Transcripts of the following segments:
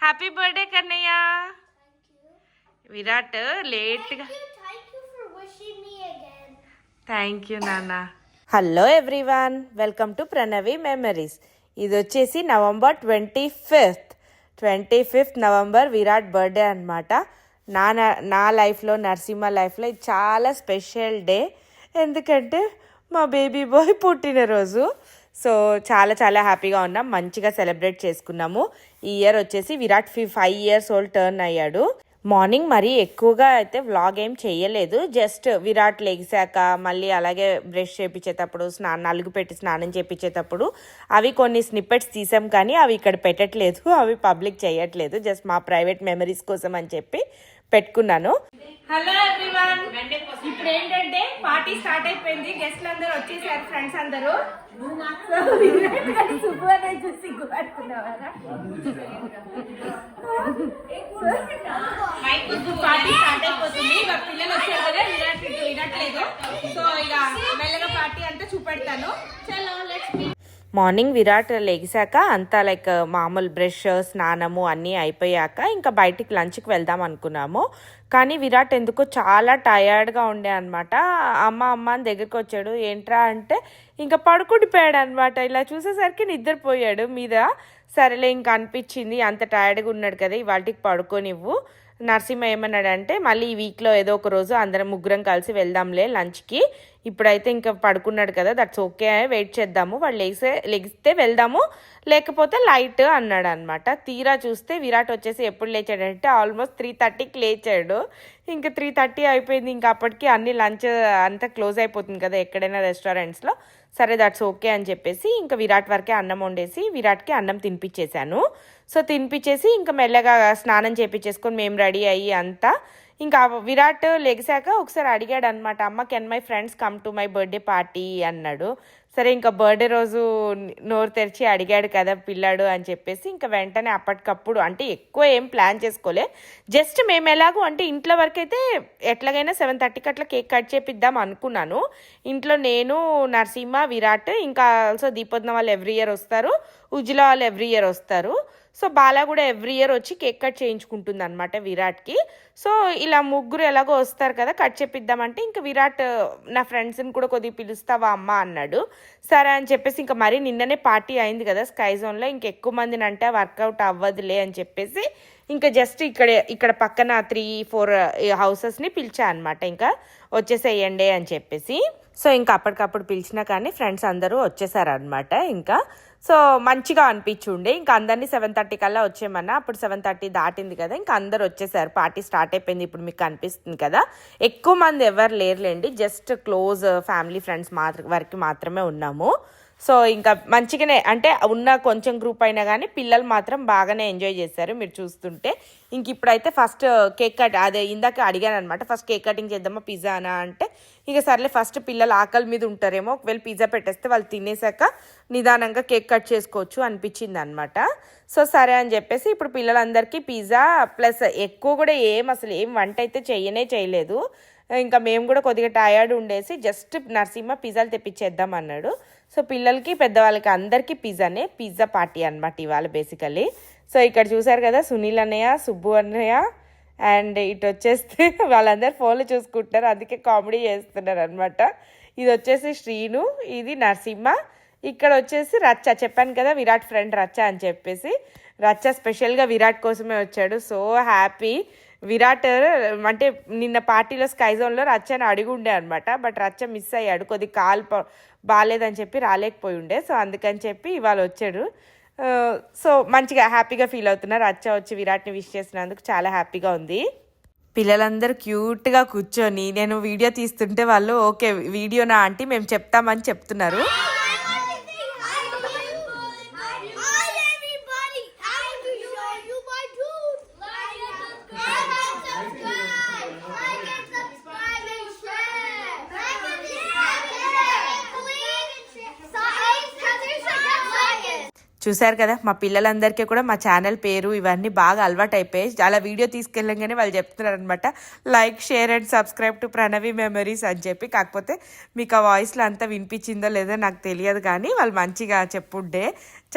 Happy birthday Kannayya. Virat లేట్గా. Thank you నాన్న. Hello everyone, welcome to Pranavi memories. ఇది వచ్చేసి November 25th November Virat birthday అనమాట. నా లైఫ్లో, నరసింహ లైఫ్లో ఇది చాలా స్పెషల్ డే. ఎందుకంటే మా బేబీ బాయ్ పుట్టినరోజు. సో చాలా చాలా హ్యాపీగా ఉన్నాం, మంచిగా సెలబ్రేట్ చేసుకున్నాము. ఈ ఇయర్ వచ్చేసి విరాట్ 5 years ఓల్డ్ టర్న్ అయ్యాడు. మార్నింగ్ మరీ ఎక్కువగా అయితే వ్లాగ్ ఏం చేయలేదు. జస్ట్ విరాట్ లెగిసాక మళ్ళీ అలాగే బ్రష్ చేయించేటప్పుడు, నలుగు పెట్టి స్నానం చేయించేటప్పుడు అవి కొన్ని స్నిప్పెట్స్ తీసాం, కానీ అవి ఇక్కడ పెట్టట్లేదు, అవి పబ్లిక్ చేయట్లేదు. జస్ట్ మా ప్రైవేట్ మెమరీస్ కోసం అని చెప్పి పెట్టుకున్నాను. హలో ఎవ్రీవన్, ఇప్పుడు ఏంటంటే పార్టీ స్టార్ట్ అయిపోయింది. గెస్ట్లు అందరూ వచ్చేసారు, ఫ్రెండ్స్ అందరూ. పార్టీ స్టార్ట్ అయిపోతుంది. ఇక పిల్లలు వచ్చారు కదా, వినట్లేదు. సో ఇక మెల్లగా పార్టీ అంతా చూపెడతాను. చలో లెట్స్ మీట్. మార్నింగ్ విరాట్ లెగిసాక అంతా లైక్ మామూలు బ్రష్, స్నానము అన్నీ అయిపోయాక ఇంకా బయటికి లంచ్కి వెళ్దాం అనుకున్నాము. కానీ విరాట్ ఎందుకో చాలా టయర్డ్గా ఉండే అనమాట. అమ్మ అని దగ్గరికి వచ్చాడు. ఏంట్రా అంటే ఇంకా పడుకుండిపోయాడు అనమాట. ఇలా చూసేసరికి నిద్రపోయాడు మీద. సరేలే ఇంకా అనిపించింది, అంత టయర్డ్గా ఉన్నాడు కదా, ఇవాళకి పడుకోనివ్వు. నరసింహ ఏమన్నాడంటే మళ్ళీ ఈ వీక్లో ఏదో ఒక రోజు అందరం ముగ్గురం కలిసి వెళ్దాంలే లంచ్కి, ఇప్పుడైతే ఇంకా పడుకున్నాడు కదా, దట్స్ ఓకే, వెయిట్ చేద్దాము, వాళ్ళు లెగిస్తే వెళ్దాము, లేకపోతే లైట్ అన్నాడు అనమాట. తీరా చూస్తే విరాట్ వచ్చేసి ఎప్పుడు లేచాడంటే ఆల్మోస్ట్ 3:30కి లేచాడు. ఇంకా 3:30 అయిపోయింది. ఇంకా అప్పటికి అన్ని లంచ్ అంతా క్లోజ్ అయిపోతుంది కదా ఎక్కడైనా రెస్టారెంట్స్లో. సరే దట్స్ ఓకే అని చెప్పేసి ఇంకా విరాట్ వరకే అన్నం వండేసి విరాట్కి అన్నం తినిపించేశాను. సో తినిపించేసి ఇంకా మెల్లగా స్నానం చేయించేసుకొని మేము రెడీ అయ్యి అంతా ఇంకా విరాట్ లెగిసాక ఒకసారి అడిగాడు అనమాట, అమ్మ can my friends come to my birthday party అన్నాడు. సరే ఇంకా బర్త్డే రోజు నోరు తెరిచి అడిగాడు కదా పిల్లాడు అని చెప్పేసి ఇంకా వెంటనే అప్పటికప్పుడు, అంటే ఎక్కువ ఏం ప్లాన్ చేసుకోలే, జస్ట్ మేము ఎలాగో అంటే ఇంట్లో వరకైతే ఎట్లాగైనా 7:30కి అట్లా కేక్ కట్ చేపిద్దాం అనుకున్నాను. ఇంట్లో నేను, నరసింహ, విరాట్, ఇంకా ఆల్సో దీపోద్న వాళ్ళు ఎవ్రీ ఇయర్ వస్తారు, ఉజ్లా వాళ్ళు ఎవ్రీ ఇయర్ వస్తారు. సో బాలా కూడా ఎవ్రీ ఇయర్ వచ్చి కేక్ కట్ చేయించుకుంటుంది అనమాట విరాట్కి. సో ఇలా ముగ్గురు ఎలాగో వస్తారు కదా, కట్ చేపిద్దామంటే ఇంకా విరాట్ నా ఫ్రెండ్స్ని కూడా కొద్దిగా పిలుస్తావా అమ్మ అన్నాడు. సరే అని చెప్పేసి ఇంకా మరీ నిన్ననే పార్టీ అయింది కదా స్కై జోన్లో, ఇంక ఎక్కువ మందిని అంటే వర్కౌట్ అవ్వదులే అని చెప్పేసి ఇంకా జస్ట్ ఇక్కడ పక్కన 3-4 హౌసెస్ని పిలిచా అనమాట, ఇంకా వచ్చేసేయండి అని చెప్పేసి. సో ఇంకా అప్పటికప్పుడు పిలిచినా కానీ ఫ్రెండ్స్ అందరూ వచ్చేసారనమాట. ఇంకా సో మంచిగా అనిపించుండే. ఇంకా అందరినీ 7:30 కల్లా వచ్చేయమన్నా, అప్పుడు 7:30 దాటింది కదా, ఇంకా అందరు వచ్చేసారు, పార్టీ స్టార్ట్ అయిపోయింది. ఇప్పుడు మీకు కనిపిస్తుంది కదా, ఎక్కువ మంది ఎవరు లేరులేండి, జస్ట్ క్లోజ్ ఫ్యామిలీ ఫ్రెండ్స్ వరకు మాత్రమే ఉన్నాము. సో ఇంకా మంచిగానే అంటే ఉన్న కొంచెం గ్రూప్ అయినా కానీ పిల్లలు మాత్రం బాగానే ఎంజాయ్ చేశారు మీరు చూస్తుంటే. ఇంక ఇప్పుడైతే ఫస్ట్ కేక్ కట్, అదే ఇందాక అడిగాను అనమాట, ఫస్ట్ కేక్ కటింగ్ చేద్దామా పిజ్జానా అంటే ఇక సర్లే ఫస్ట్ పిల్లలు ఆకలి మీద ఉంటారేమో, ఒకవేళ పిజ్జా పెట్టేస్తే వాళ్ళు తినేసాక నిదానంగా కేక్ కట్ చేసుకోవచ్చు అనిపించింది అనమాట. సో సరే అని చెప్పేసి ఇప్పుడు పిల్లలందరికీ పిజ్జా ప్లస్ ఎక్కువ కూడా అసలు ఏం వంట అయితే చేయలేదు. ఇంకా మేము కూడా కొద్దిగా టయర్డ్ ఉండేసి జస్ట్ నరసింహ పిజ్జాలు తెప్పించేద్దాం అన్నాడు. సో పిల్లలకి పెద్దవాళ్ళకి అందరికీ పిజ్జా పార్టీ అనమాట ఇవాళ బేసికల్లీ. సో ఇక్కడ చూసారు కదా సునీల్ అన్నయ్య, సుబ్బు అన్నయ్య, అండ్ ఇటు వచ్చేస్తే వాళ్ళందరూ ఫోన్లు చూసుకుంటారు, అందుకే కామెడీ చేస్తున్నారు అనమాట. ఇది వచ్చేసి శ్రీను, ఇది నరసింహ, ఇక్కడ వచ్చేసి రచ్చ, చెప్పాను కదా విరాట్ ఫ్రెండ్ రచ్చ అని చెప్పేసి. రచ్చ స్పెషల్గా విరాట్ కోసమే వచ్చాడు. So happy. విరాట్ అంటే నిన్న పార్టీలో స్కై జోన్లో రచ్చని అడిగుండే అనమాట, బట్ రచ్చ మిస్ అయ్యాడు, కొద్దిగా కాలు బాగాలేదని చెప్పి రాలేకపోయి ఉండే. సో అందుకని చెప్పి ఇవాళ వచ్చాడు. సో మంచిగా హ్యాపీగా ఫీల్ అవుతున్నారు. రచ్చ వచ్చి విరాట్ని విష్ చేసినందుకు చాలా హ్యాపీగా ఉంది. పిల్లలందరూ క్యూట్గా కూర్చొని నేను వీడియో తీస్తుంటే వాళ్ళు ఓకే వీడియోనా ఆంటీ మేము చెప్తామని చెప్తున్నారు. చూసారు కదా మా పిల్లలందరికీ కూడా మా ఛానల్ పేరు ఇవన్నీ బాగా అలవాటు అయిపోయాయి. అలా వీడియో తీసుకెళ్ళంగానే వాళ్ళు చెప్తున్నారు అనమాట, like share and subscribe to Pranavi memories అని చెప్పి. కాకపోతే మీకు ఆ వాయిస్లో అంతా వినిపించిందో లేదో నాకు తెలియదు, కానీ వాళ్ళు మంచిగా చెప్పుండే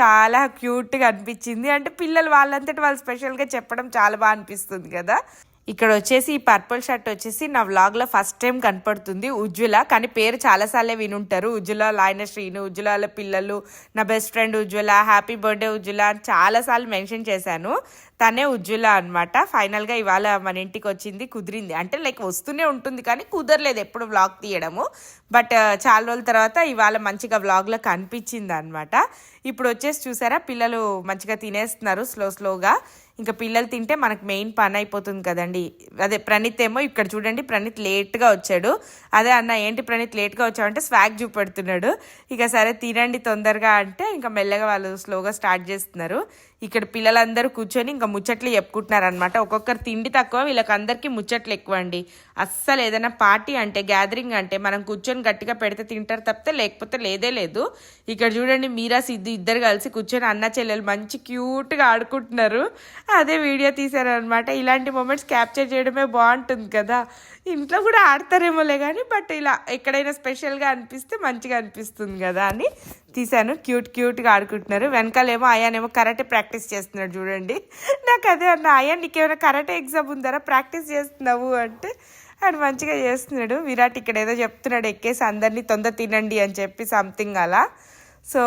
చాలా క్యూట్గా అనిపించింది. అంటే పిల్లలు వాళ్ళంతటి వాళ్ళు స్పెషల్గా చెప్పడం చాలా బాగా అనిపిస్తుంది కదా. ఇక్కడ వచ్చేసి ఈ పర్పుల్ షర్ట్ వచ్చేసి నా వ్లాగ్లో ఫస్ట్ టైం కనపడుతుంది ఉజ్వల, కానీ పేరు చాలాసార్లే వినుంటారు. ఉజ్వల లాయన శ్రీను, ఉజ్వల పిల్లలు, నా బెస్ట్ ఫ్రెండ్ ఉజ్వల, హ్యాపీ బర్త్డే ఉజ్వల అని చాలాసార్లు మెన్షన్ చేశాను. తనే ఉజ్వల అనమాట. ఫైనల్గా ఇవాళ మన ఇంటికి వచ్చింది, కుదిరింది. అంటే లైక్ వస్తూనే ఉంటుంది కానీ కుదరలేదు ఎప్పుడు వ్లాగ్ తీయడము. బట్ చాలా రోజుల తర్వాత ఇవాళ మంచిగా వ్లాగ్లో కనిపించింది అనమాట. ఇప్పుడు వచ్చేసి చూసారా పిల్లలు మంచిగా తినేస్తున్నారు స్లోగా. ఇంకా పిల్లలు తింటే మనకు మెయిన్ పని అయిపోతుంది కదండి. అదే ప్రణీత్ ఏమో ఇక్కడ చూడండి, ప్రణీత్ లేట్గా వచ్చాడు. అదే అన్న ఏంటి ప్రణీత్ లేట్గా వచ్చావు అంటే స్వాగ్ చూపెడుతున్నాడు. ఇక సరే తినండి తొందరగా అంటే ఇంకా మెల్లగా వాళ్ళు స్లోగా స్టార్ట్ చేస్తున్నారు. ఇక్కడ పిల్లలందరూ కూర్చొని ఇంకా ముచ్చట్లు చెప్పుకుంటున్నారు అనమాట. ఒక్కొక్కరు తిండి తక్కువ, వీళ్ళకి అందరికీ ముచ్చట్లు ఎక్కువ అండి. అస్సలు ఏదైనా పార్టీ అంటే గ్యాదరింగ్ అంటే మనం కూర్చొని గట్టిగా పెడితే తింటారు తప్పితే లేకపోతే లేదే లేదు. ఇక్కడ చూడండి మీరా సిద్ధు ఇద్దరు కలిసి కూర్చొని అన్న చెల్లెలు మంచి క్యూట్గా ఆడుకుంటున్నారు. అదే వీడియో తీశారనమాట. ఇలాంటి మూమెంట్స్ క్యాప్చర్ చేయడమే బాగుంటుంది కదా. ఇంట్లో కూడా ఆడతారేమోలే కానీ బట్ ఇలా ఎక్కడైనా స్పెషల్గా అనిపిస్తే మంచిగా అనిపిస్తుంది కదా అని తీశాను. క్యూట్గా ఆడుకుంటున్నారు. వెనకాలేమో అయానేమో కరాటే ప్రాక్టీస్ చేస్తున్నాడు చూడండి. నాకు అదే అన్న, అయ్యా నీకేమైనా కరాటే ఎగ్జామ్ ఉందారా ప్రాక్టీస్ చేస్తున్నావు అంటే ఆయన మంచిగా చేస్తున్నాడు. విరాట్ ఇక్కడ ఏదో చెప్తున్నాడు, ఎక్కేసి అందరినీ తొందర తినండి అని చెప్పి సంథింగ్ అలా. సో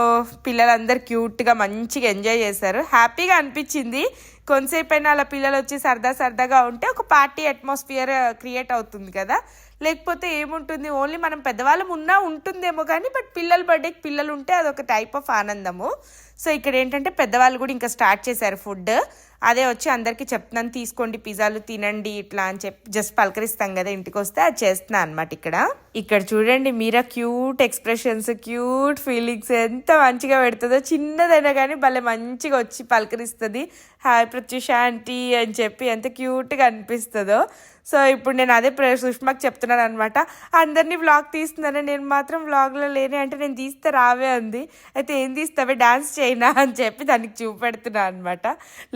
పిల్లలందరూ క్యూట్గా మంచిగా ఎంజాయ్ చేశారు. హ్యాపీగా అనిపించింది. కొంతసేపు అయినా అలా పిల్లలు వచ్చి సరదాగా ఉంటే ఒక పార్టీ అట్మాస్ఫియర్ క్రియేట్ అవుతుంది కదా. లేకపోతే ఏముంటుంది, ఓన్లీ మనం పెద్దవాళ్ళం ఉన్నా ఉంటుందేమో కానీ బట్ పిల్లల బర్త్డేకి పిల్లలు ఉంటే అదొక టైప్ ఆఫ్ ఆనందము. సో ఇక్కడ ఏంటంటే పెద్దవాళ్ళు కూడా ఇంకా స్టార్ట్ చేశారు ఫుడ్. అదే వచ్చి అందరికీ చెప్తున్నాను తీసుకోండి పిజ్జాలు తినండి ఇట్లా అని చెప్పి జస్ట్ పలకరిస్తాం కదా ఇంటికి వస్తే, అది చేస్తున్నా అనమాట. ఇక్కడ చూడండి మీరా క్యూట్ ఎక్స్ప్రెషన్స్, క్యూట్ ఫీలింగ్స్ ఎంత మంచిగా పెడుతుందో. చిన్నదైనా కానీ భలే మంచిగా వచ్చి పలకరిస్తుంది, హాయ్ ప్రత్యూష ఆంటీ అని చెప్పి ఎంత క్యూట్గా అనిపిస్తుందో. సో ఇప్పుడు నేను అదే సుష్మాకి చెప్తున్నాను అనమాట, అందరినీ వ్లాగ్ తీస్తున్నాను నేను మాత్రం వ్లాగ్లో లేని అంటే నేను తీస్తే రావే అంది. అయితే ఏం తీస్తావే డాన్స్ చేయనా అని చెప్పి దానికి చూపెడుతున్నా అనమాట.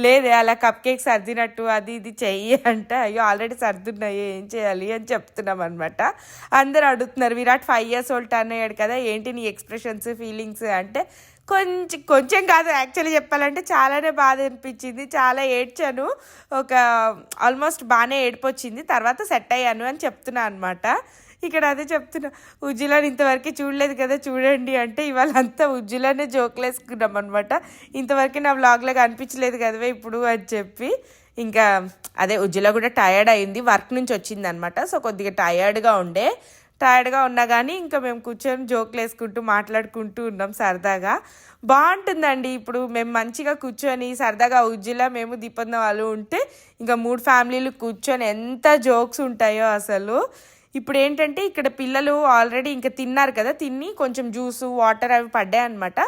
లేదే అలా కప్ కేక్ సర్దినట్టు అది ఇది చెయ్యి అంటే, అయ్యో ఆల్రెడీ సర్దున్నాయి ఏం చేయాలి అని చెప్తున్నాం అనమాట. అందరు అడుగుతున్నారు విరాట్ 5 years old టర్న్ అయ్యాడు కదా ఏంటి నీ ఎక్స్ప్రెషన్స్ ఫీలింగ్స్ అంటే, కొంచెం కాదు యాక్చువల్లీ చెప్పాలంటే చాలానే బాధ అనిపించింది. చాలా ఏడ్చాను, ఒక ఆల్మోస్ట్ బాగానే ఏడుపు వచ్చింది, తర్వాత సెట్ అయ్యాను అని చెప్తున్నా అనమాట. ఇక్కడ అదే చెప్తున్నా, ఉజ్జులాని ఇంతవరకు చూడలేదు కదా చూడండి అంటే ఇవాళ అంతా ఉజ్జులానే జోకులు వేసుకున్నాం అనమాట. ఇంతవరకు నా వ్లాగ్లో కనిపించలేదు కదవే ఇప్పుడు అని చెప్పి. ఇంకా అదే ఉజ్జుల కూడా టయర్డ్ అయింది, వర్క్ నుంచి వచ్చింది అనమాట. సో కొద్దిగా టైర్డ్గా ఉన్నా కానీ ఇంకా మేము కూర్చొని జోకులు వేసుకుంటూ మాట్లాడుకుంటూ ఉన్నాం సరదాగా. బాగుంటుందండి. ఇప్పుడు మేము మంచిగా కూర్చొని సరదాగా ఉజ్జుల మేము దీపంద వాళ్ళు ఉంటే ఇంకా 3 ఫ్యామిలీలు కూర్చొని ఎంత జోక్స్ ఉంటాయో అసలు. ఇప్పుడు ఏంటంటే ఇక్కడ పిల్లలు ఆల్రెడీ ఇంకా తిన్నారు కదా, తిని కొంచెం జ్యూసు వాటర్ అవి పడ్డాయి అనమాట.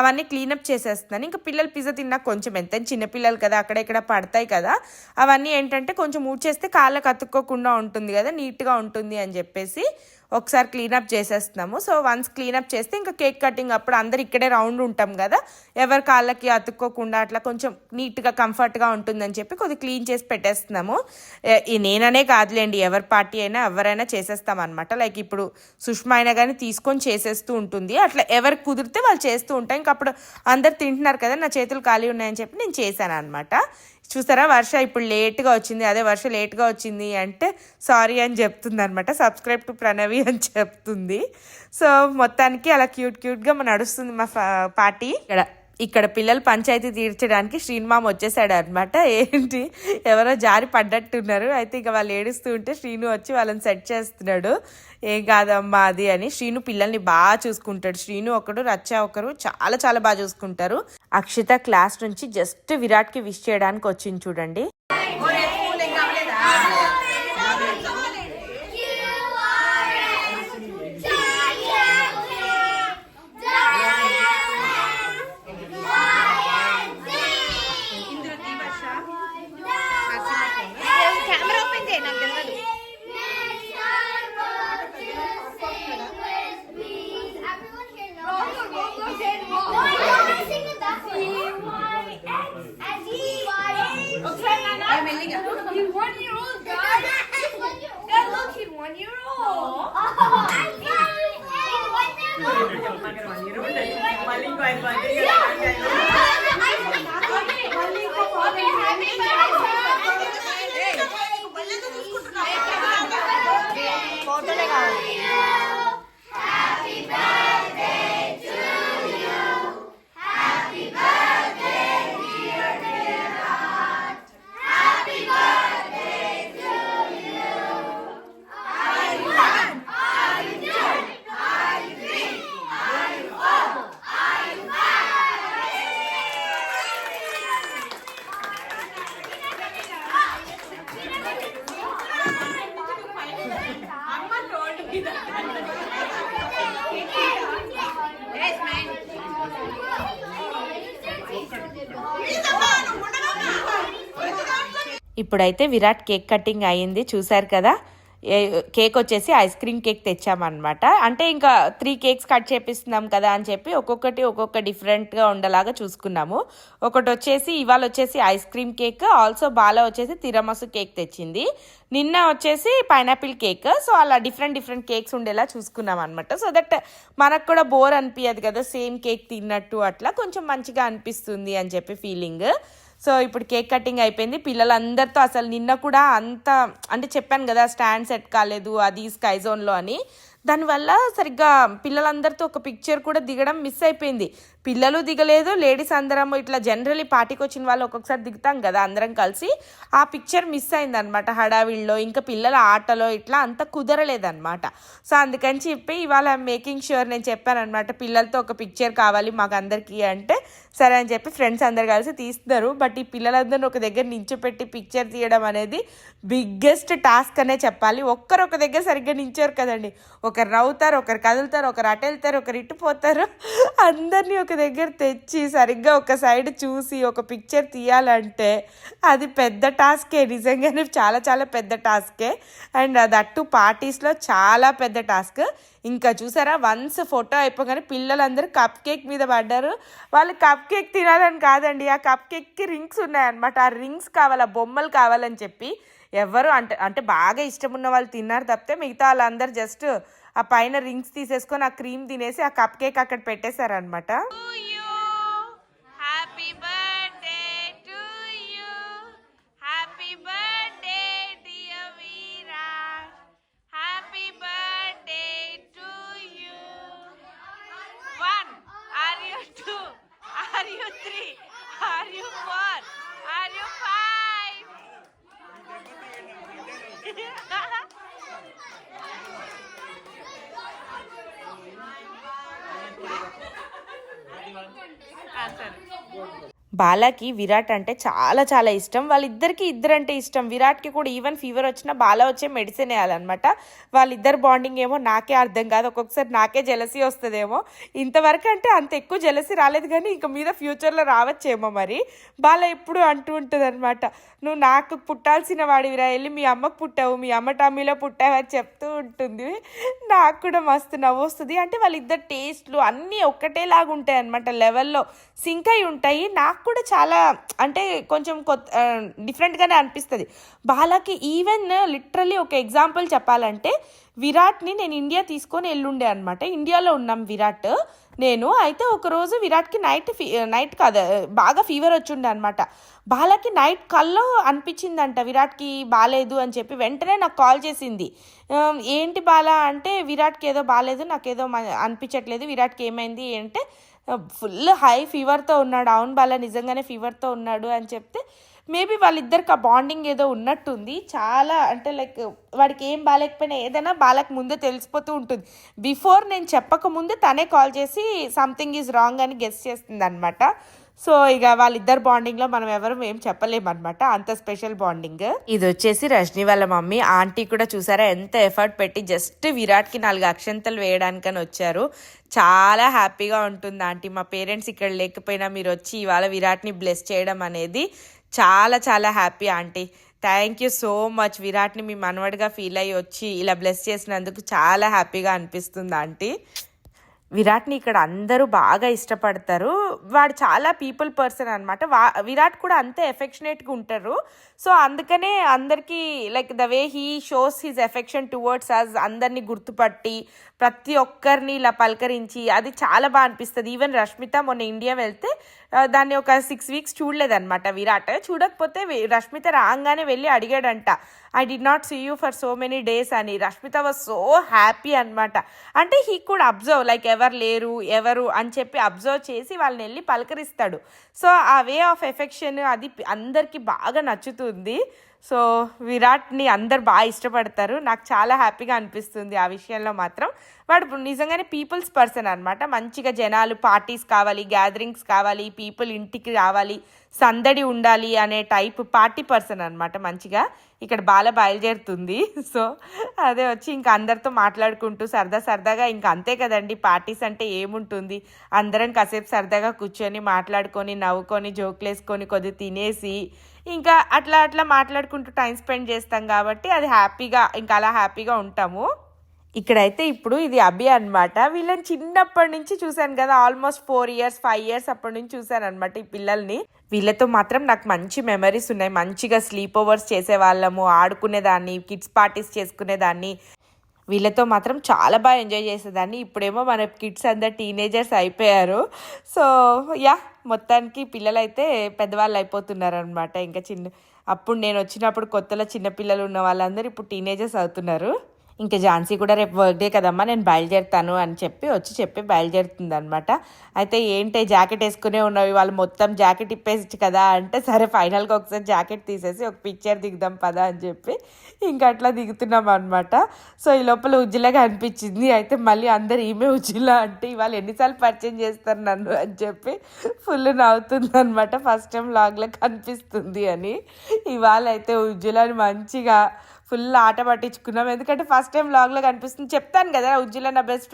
అవన్నీ క్లీనప్ చేసేస్తున్నాను. ఇంకా పిల్లలు పిజ్జా తిన్నాక కొంచెం ఎంత చిన్నపిల్లలు కదా అక్కడ ఇక్కడ పడతాయి కదా, అవన్నీ ఏంటంటే కొంచెం ఊడ్చేస్తే కాళ్ళకు అతుక్కోకుండా ఉంటుంది కదా, నీట్గా ఉంటుంది అని చెప్పేసి ఒకసారి క్లీనప్ చేసేస్తున్నాము. సో వన్స్ క్లీనప్ చేస్తే ఇంకా కేక్ కటింగ్ అప్పుడు అందరు ఇక్కడే రౌండ్ ఉంటాం కదా, ఎవరి కాళ్ళకి అతుక్కోకుండా అట్లా కొంచెం నీట్గా కంఫర్ట్గా ఉంటుందని చెప్పి కొద్దిగా క్లీన్ చేసి పెట్టేస్తున్నాము. నేననే కాదులేండి, ఎవరి పార్టీ అయినా ఎవరైనా చేసేస్తాం అనమాట. లైక్ ఇప్పుడు సుష్మా అయినా కానీ తీసుకొని చేసేస్తూ ఉంటుంది, అట్లా ఎవరికి కుదిరితే వాళ్ళు చేస్తూ ఉంటాం. ఇంకా అప్పుడు అందరు తింటున్నారు కదా, నా చేతులు ఖాళీ ఉన్నాయని చెప్పి నేను చేశాను అనమాట. చూసారా వర్ష ఇప్పుడు లేట్గా వచ్చింది, అదే వర్ష లేట్గా వచ్చింది అంటే సారీ అని చెప్తుంది అనమాట, సబ్స్క్రైబ్ టు ప్రణవి అని చెప్తుంది. సో మొత్తానికి అలా క్యూట్గా నడుస్తుంది మా పార్టీ. ఇక్కడ పిల్లలు పంచాయతీ తీర్చడానికి శ్రీనుమామ వచ్చేసాడు అనమాట. ఏంటి ఎవరో జారి పడ్డట్టున్నారు, అయితే ఇక వాళ్ళు ఏడుస్తూ ఉంటే శ్రీను వచ్చి వాళ్ళని సెట్ చేస్తున్నాడు. ఏం కాదమ్మా అది అని. శ్రీను పిల్లల్ని బాగా చూసుకుంటాడు. శ్రీను ఒకడు రచ్చ ఒకరు చాలా బాగా చూసుకుంటారు. అక్షిత క్లాస్ నుంచి జస్ట్ విరాట్కి విష్ చేయడానికి వచ్చింది చూడండి. He's 1 year old, guys. Guys, look, he's 1 year old. ఇప్పుడైతే విరాట్ కేక్ కటింగ్ అయ్యింది, చూసారు కదా. కేక్ వచ్చేసి ఐస్ క్రీమ్ కేక్ తెచ్చామన్నమాట. అంటే ఇంకా 3 కేక్స్ కట్ చేపిస్తున్నాం కదా అని చెప్పి ఒక్కొక్క డిఫరెంట్గా ఉండేలాగా చూసుకున్నాము. ఒకటి వచ్చేసి ఇవాళ వచ్చేసి ఐస్ క్రీమ్ కేక్, ఆల్సో బాల వచ్చేసి తిరమసు కేక్ తెచ్చింది. నిన్న వచ్చేసి పైనాపిల్ కేక్. సో అలా డిఫరెంట్ కేక్స్ ఉండేలా చూసుకున్నాం అనమాట. సో దట్ మనకు కూడా బోర్ అనిపించదు కదా, సేమ్ కేక్ తిన్నట్టు అట్లా కొంచెం మంచిగా అనిపిస్తుంది అని చెప్పి ఫీలింగ్. సో ఇప్పుడు కేక్ కటింగ్ అయిపోయింది. పిల్లలందరితో అసలు నిన్న కూడా అంత అంటే చెప్పాను కదా స్టాండ్ సెట్ కాలేదు అది స్కై జోన్లో అని, దానివల్ల సరిగ్గా పిల్లలందరితో ఒక పిక్చర్ కూడా దిగడం మిస్ అయిపోయింది. పిల్లలు దిగలేదు, లేడీస్ అందరం ఇట్లా జనరలీ పార్టీకి వచ్చిన వాళ్ళు ఒక్కొక్కసారి దిగుతాం కదా అందరం కలిసి, ఆ పిక్చర్ మిస్ అయిందనమాట హడావిడిలో. ఇంకా పిల్లల ఆటలో ఇట్లా అంత కుదరలేదన్నమాట. సో అందుకని చెప్పి ఇవాళ మేకింగ్ ష్యూర్ నేను చెప్పానమాట, పిల్లలతో ఒక పిక్చర్ కావాలి మాకు అందరికీ అంటే సరే అని చెప్పి ఫ్రెండ్స్ అందరు కలిసి తీస్తున్నారు. బట్ ఈ పిల్లలందరినీ ఒక దగ్గర నించోపెట్టి పిక్చర్ తీయడం అనేది బిగ్గెస్ట్ టాస్క్ అనే చెప్పాలి. ఒక్కరు ఒక దగ్గర సరిగ్గా నించోరు కదండి, ఒకరు నవ్వుతారు, ఒకరు కదులుతారు, ఒకరు అటు వెళ్తారు, ఒకరు ఇటుపోతారు. అందరినీ ఒక దగ్గర తెచ్చి సరిగ్గా ఒక సైడ్ చూసి ఒక పిక్చర్ తీయాలంటే అది పెద్ద టాస్కే, నిజంగానే చాలా పెద్ద టాస్కే. అండ్ అది అట్టు పార్టీస్లో చాలా పెద్ద టాస్క్. ఇంకా చూసారా వన్స్ ఫోటో అయిపోగానే పిల్లలందరూ కప్ కేక్ మీద పడ్డారు. వాళ్ళు కప్ కేక్ తినాలని కాదండి, ఆ కప్ కేక్కి రింగ్స్ ఉన్నాయన్నమాట. ఆ రింగ్స్ కావాలి, ఆ బొమ్మలు కావాలని చెప్పి ఎవరు అంటే బాగా ఇష్టం ఉన్న వాళ్ళు తిన్నారు తప్పితే మిగతా వాళ్ళందరూ జస్ట్ ఆ పైన రింగ్స్ తీసేసుకొని ఆ క్రీమ్ తినేసి ఆ కప్ కేక్ అక్కడ పెట్టేశారనమాట. బాలాకి విరాట్ అంటే చాలా ఇష్టం. వాళ్ళిద్దరికి ఇద్దరంటే ఇష్టం. విరాట్కి కూడా ఈవెన్ ఫీవర్ వచ్చినా బాలా వచ్చే మెడిసిన్ వేయాలన్నమాట. వాళ్ళిద్దరు బాండింగ్ ఏమో నాకే అర్థం కాదు. ఒక్కొక్కసారి నాకే జెలసీ వస్తుందేమో. ఇంతవరకు అంటే అంత ఎక్కువ జెలసీ రాలేదు, కానీ ఇంక మీద ఫ్యూచర్లో రావచ్చేమో మరి. బాలా ఎప్పుడు అంటూ ఉంటుంది అనమాట, నువ్వు నాకు పుట్టాల్సిన వాడివిరా, వెళ్ళి మీ అమ్మకు పుట్టావు, మీ అమ్మ టమ్మీలో పుట్టావు అని చెప్తూ ఉంటుంది. నాకు కూడా మస్తు నవ్వు వస్తుంది. అంటే వాళ్ళిద్దరు టేస్ట్లు అన్నీ ఒక్కటేలాగా ఉంటాయి అనమాట, లెవెల్లో సింక్ అయి ఉంటాయి. నాకు కూడా చాలా అంటే కొంచెం డిఫరెంట్గానే అనిపిస్తుంది. బాలాకి ఈవెన్ లిటరలీ ఒక ఎగ్జాంపుల్ చెప్పాలంటే, విరాట్ని నేను ఇండియా తీసుకొని వెళ్ళుండే అనమాట. ఇండియాలో ఉన్నాం విరాట్ నేను. అయితే ఒకరోజు విరాట్కి నైట్ కాదు బాగా ఫీవర్ వచ్చిండే అనమాట. బాలాకి నైట్ కల్లో అనిపించిందంట విరాట్కి బాగాలేదు అని చెప్పి. వెంటనే నాకు కాల్ చేసింది, ఏంటి బాలా అంటే విరాట్కి ఏదో బాగాలేదు, నాకేదో అనిపించట్లేదు, విరాట్కి ఏమైంది అంటే ఫుల్ హై ఫీవర్తో ఉన్నాడు. అవును బాలా నిజంగానే ఫీవర్తో ఉన్నాడు అని చెప్తే, మేబీ వాళ్ళిద్దరికి ఆ బాండింగ్ ఏదో ఉన్నట్టుంది. చాలా అంటే లైక్ వాడికి ఏం బాగాలేకపోయినా ఏదైనా బాలకు ముందే తెలిసిపోతూ ఉంటుంది. బిఫోర్ నేను చెప్పకముందే తనే కాల్ చేసి సంథింగ్ ఈజ్ రాంగ్ అని గెస్ చేస్తుంది అనమాట. సో ఇక వాళ్ళిద్దరు బాండింగ్లో మనం ఎవరు ఏం చెప్పలేమన్నమాట, అంత స్పెషల్ బాండింగ్. ఇది వచ్చేసి రజనీ వాళ్ళ మమ్మీ. ఆంటీ కూడా చూసారా ఎంత ఎఫర్ట్ పెట్టి జస్ట్ విరాట్కి 4 అక్షంతలు వేయడానికని వచ్చారు. చాలా హ్యాపీగా ఉంటుంది ఆంటీ, మా పేరెంట్స్ ఇక్కడ లేకపోయినా మీరు వచ్చి ఇవాళ విరాట్ని బ్లెస్ చేయడం అనేది చాలా happy aunty. Thank you so much. విరాట్ని మీ మనవడిగా ఫీల్ అయ్యి వచ్చి ఇలా బ్లెస్ చేసినందుకు చాలా హ్యాపీగా అనిపిస్తుంది ఆంటీ. విరాట్ని ఇక్కడ అందరూ బాగా ఇష్టపడతారు. వాడు చాలా పీపుల్ పర్సన్ అనమాట. విరాట్ కూడా అంతే ఎఫెక్షనేట్గా ఉంటారు. సో అందుకనే అందరికీ like the way he shows his affection towards us, అందరినీ గుర్తుపట్టి ప్రతి ఒక్కరిని ఇలా పలకరించి అది చాలా బాగా అనిపిస్తుంది. ఈవెన్ రష్మిత మొన్న ఇండియా వెళ్తే దాన్ని ఒక 6 weeks చూడలేదన్నమాట విరాట్. చూడకపోతే రష్మిత రాగానే వెళ్ళి అడిగాడంట, I did not see you for so many days అని. రష్మిత వాజ్ సో హ్యాపీ అనమాట. అంటే హీ కూడా అబ్జర్వ్ లైక్ ఎవరు లేరు ఎవరు అని చెప్పి అబ్జర్వ్ చేసి వాళ్ళని వెళ్ళి పలకరిస్తాడు. సో ఆ వే ఆఫ్ ఎఫెక్షన్ అది అందరికీ బాగా నచ్చుతుంది. సో విరాట్ని అందరు బాగా ఇష్టపడతారు. నాకు చాలా హ్యాపీగా అనిపిస్తుంది ఆ విషయంలో మాత్రం. వాడు నిజంగానే పీపుల్స్ పర్సన్ అనమాట. మంచిగా జనాలు, పార్టీస్ కావాలి, గ్యాదరింగ్స్ కావాలి, పీపుల్ ఇంటికి రావాలి, సందడి ఉండాలి అనే టైప్ పార్టీ పర్సన్ అనమాట. మంచిగా ఇక్కడ బాల బయలుదేరుతుంది. సో అదే వచ్చి ఇంకా అందరితో మాట్లాడుకుంటూ సరదాగా ఇంకా అంతే కదండి పార్టీస్ అంటే ఏముంటుంది, అందరం కాసేపు సరదాగా కూర్చొని మాట్లాడుకొని నవ్వుకొని జోకులు వేసుకొని కొద్దిగా తినేసి ఇంకా అట్లా మాట్లాడుకుంటూ టైం స్పెండ్ చేస్తాం కాబట్టి అది హ్యాపీగా ఇంకా అలా హ్యాపీగా ఉంటాము. ఇక్కడైతే ఇప్పుడు ఇది అభి అనమాట. వీళ్ళని చిన్నప్పటి నుంచి చూశాను కదా, ఆల్మోస్ట్ 4 years 5 years అప్పటి నుంచి చూశాను అనమాట ఈ పిల్లల్ని. వీళ్ళతో మాత్రం నాకు మంచి మెమరీస్ ఉన్నాయి. మంచిగా స్లీప్ ఓవర్స్ చేసేవాళ్ళము, ఆడుకునేదాన్ని, కిడ్స్ పార్టీస్ చేసుకునేదాన్ని. వీళ్ళతో మాత్రం చాలా బాగా ఎంజాయ్ చేసేదాన్ని. ఇప్పుడేమో మన కిడ్స్ అందరు టీనేజర్స్ అయిపోయారు. సో మొత్తానికి పిల్లలైతే పెద్దవాళ్ళు అయిపోతున్నారు అనమాట. ఇంకా అప్పుడు నేను వచ్చినప్పుడు కొత్తలో చిన్నపిల్లలు ఉన్న వాళ్ళందరూ ఇప్పుడు టీనేజర్స్ అవుతున్నారు. ఇంకా ఝాన్సీ కూడా రేపు వర్క్డే కదమ్మా నేను బయలుదేరుతాను అని చెప్పి బయలుదేరుతుంది అనమాట. అయితే ఏంటి జాకెట్ వేసుకునే ఉన్నవి, వాళ్ళు మొత్తం జాకెట్ ఇప్పేసి కదా అంటే సరే ఫైనల్గా ఒకసారి జాకెట్ తీసేసి ఒక పిక్చర్ దిగుదాం పదా అని చెప్పి ఇంకా అట్లా దిగుతున్నాం అనమాట. సో ఈ లోపల ఉజ్జిలాగా అనిపించింది. అయితే మళ్ళీ అందరు ఈమె ఉజ్జిలా అంటే ఇవాళ ఎన్నిసార్లు పరిచయం చేస్తారు నన్ను అని చెప్పి ఫుల్ నవ్వుతుంది అనమాట. ఫస్ట్ టైం లాగ్లో కనిపిస్తుంది అని. ఇవాళ అయితే ఉజ్జిలాని మంచిగా ఫుల్ ఆట పట్టించుకున్నాం. ఎందుకంటే ఫస్ట్ టైం వ్లాగ్లో కనిపిస్తుంది. చెప్తాను కదా ఉజ్జిలా నా బెస్ట్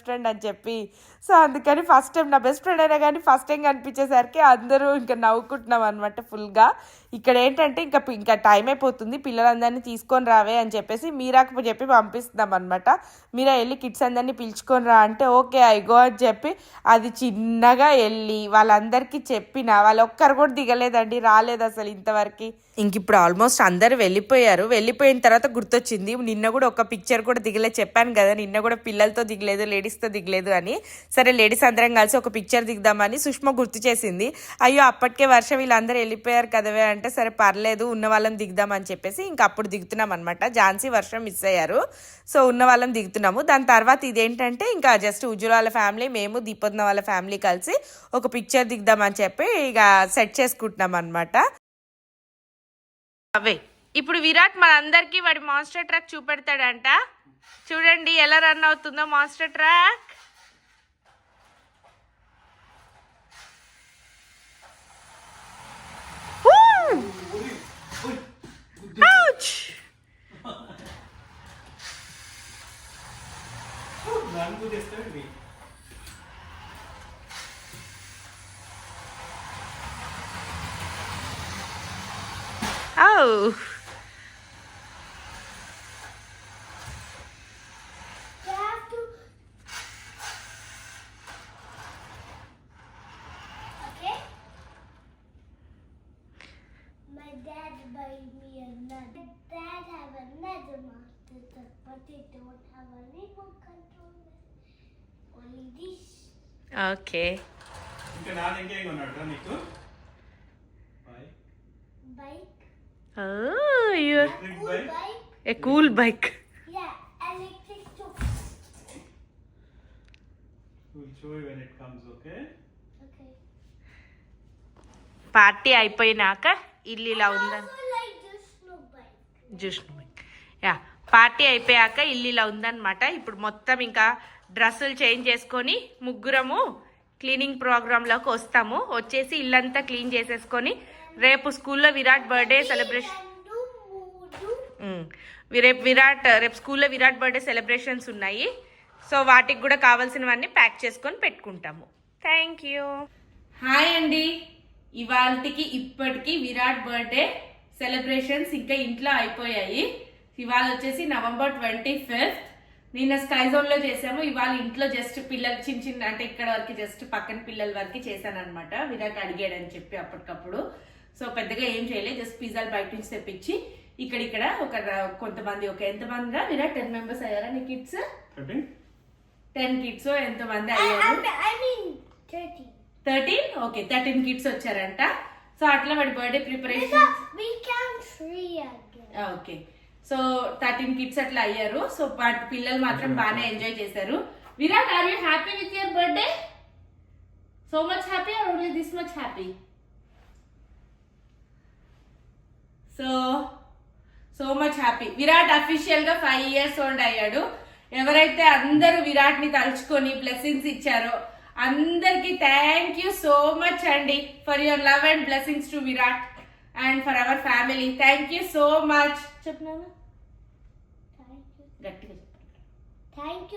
ఫ్రెండ్ అని చెప్పి. సో అందుకని ఫస్ట్ టైం నా బెస్ట్ ఫ్రెండ్ అయినా కానీ ఫస్ట్ టైం కనిపించేసరికి అందరూ ఇంకా నవ్వుకుంటున్నాం అనమాట ఫుల్గా. ఇక్కడ ఏంటంటే ఇంకా టైం అయిపోతుంది, పిల్లలందరినీ తీసుకొని రావే అని చెప్పేసి మీరాకు చెప్పి పంపిస్తున్నాం అనమాట. మీరా వెళ్ళి కిడ్స్ అందరినీ పిలుచుకొని రా అంటే ఓకే ఐగో అని చెప్పి అది చిన్నగా వెళ్ళి వాళ్ళందరికీ చెప్పిన వాళ్ళు ఒక్కరు కూడా దిగలేదండి, రాలేదు అసలు ఇంతవరకు. ఇంక ఇప్పుడు ఆల్మోస్ట్ అందరూ వెళ్ళిపోయిన తర్వాత గుర్తొచ్చింది, నిన్న కూడా ఒక పిక్చర్ కూడా దిగలేదు చెప్పాను కదా, నిన్న కూడా పిల్లలతో దిగలేదు లేడీస్తో దిగలేదు అని. సరే లేడీస్ అందరం కలిసి ఒక పిక్చర్ దిగుదామని సుష్మా గుర్తు చేసింది. అయ్యో అప్పటికే వర్షం వీళ్ళందరూ వెళ్ళిపోయారు కదవే అంటే సరే పర్లేదు ఉన్న వాళ్ళని దిగుదామని చెప్పేసి ఇంకా అప్పుడు దిగుతున్నాం అనమాట. ఝాన్సీ వర్షం మిస్ అయ్యారు. సో ఉన్న వాళ్ళని దిగుతున్నాము. దాని తర్వాత ఇదేంటంటే ఇంకా జస్ట్ ఉజ్వల వాళ్ళ ఫ్యామిలీ, మేము దీపత్న వాళ్ళ ఫ్యామిలీ కలిసి ఒక పిక్చర్ దిగుదామని చెప్పి ఇక సెట్ చేసుకుంటున్నాం అనమాట. అవే ఇప్పుడు విరాట్ మనందరికీ వాడి మాన్స్టర్ ట్రక్ చూపెడతాడంట. చూడండి ఎలా రన్ అవుతుందో monster truck. Oh. Okay. My dad buy me another. Dad have another master truck, but they don't have a remote controller. Only this. Okay. ఇంకా నాన్న ఇంకేం కొన్నాడు నీకు? Bike. Oh, you're Cool bike. a cool bike. Yeah, electric too. We'll show you when it comes, okay? Okay. Party అయిపోయినాక ఇల్లు ఇలా ఉందా Also like this no bike. చూసిన యా పార్టీ అయిపోయాక ఇల్లు ఇలా ఉందన్నమాట. ఇప్పుడు మొత్తం ఇంకా డ్రెస్సులు చేంజ్ చేసుకొని ముగ్గురము క్లీనింగ్ ప్రోగ్రాంలోకి వస్తాము. వచ్చేసి ఇల్లంతా క్లీన్ చేసేసుకొని రేపు స్కూల్లో విరాట్ బర్త్డే సెలబ్రేషన్ రేపు స్కూల్లో విరాట్ బర్త్డే సెలబ్రేషన్స్ ఉన్నాయి. సో వాటికి కూడా కావాల్సినవన్నీ ప్యాక్ చేసుకొని పెట్టుకుంటాము. Thank you. హాయ్ అండి, ఇవాళకి ఇప్పటికి విరాట్ బర్త్డే సెలబ్రేషన్స్ ఇంకా ఇంట్లో అయిపోయాయి. ఇవాళ వచ్చేసి November 25th. నిన్న స్కై జోన్ లో చేసాము, ఇవాళ ఇంట్లో జస్ట్ పిల్లలు చిన్న చిన్న అంటే ఇక్కడ వరకు జస్ట్ పక్కన పిల్లల వరకు చేశాను అనమాట. విరాట్ అడిగాడని చెప్పి అప్పటికప్పుడు. సో పెద్దగా ఏం చేయలేదు, జస్ట్ పిజ్జాలు బయట నుంచి తెప్పించి ఇక్కడ ఒక కొంతమంది ఎంతమంది రా విరాట్ 10 మెంబర్స్ అయ్యారా నీ కిడ్స్? 10 కిడ్స్ ఎంతమంది అయ్యారు? 13. ఓకే 13 కిడ్స్ వచ్చారంట. సో అట్లా వాడి birthday preparation. Okay so 13 kids అట్లా అయ్యారు. సో పిల్లలు మాత్రం బాగానే ఎంజాయ్ చేశారు. Virat, are you happy with your birthday? So much happy or only this much happy? So much happy. Virat official గా 5 years ఓల్డ్ అయ్యాడు. ఎవరైతే అందరూ విరాట్ ని తలుచుకొని బ్లెస్సింగ్స్ ఇచ్చారో అందరికి థ్యాంక్ యూ సో మచ్ అండి for your love and blessings to Virat and for our family. Thank you so much. చెప్తున్నాను గట్టిగా thank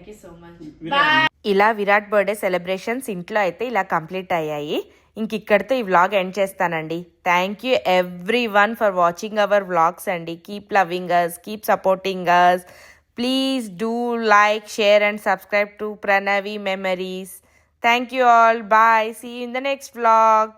you so much. Bye. ఇలా విరాట్ బర్త్డే సెలబ్రేషన్స్ ఇంట్లో అయితే ఇలా కంప్లీట్ అయ్యాయి. ఇంక ఇక్కడితో ఈ వ్లాగ్ ఎండ్ చేస్తానండి. Thank you everyone for watching our vlogs అండి. Keep loving us, keep supporting us. Please do like, share and subscribe to Pranavi Memories. Thank you all. Bye. See you in the next vlog.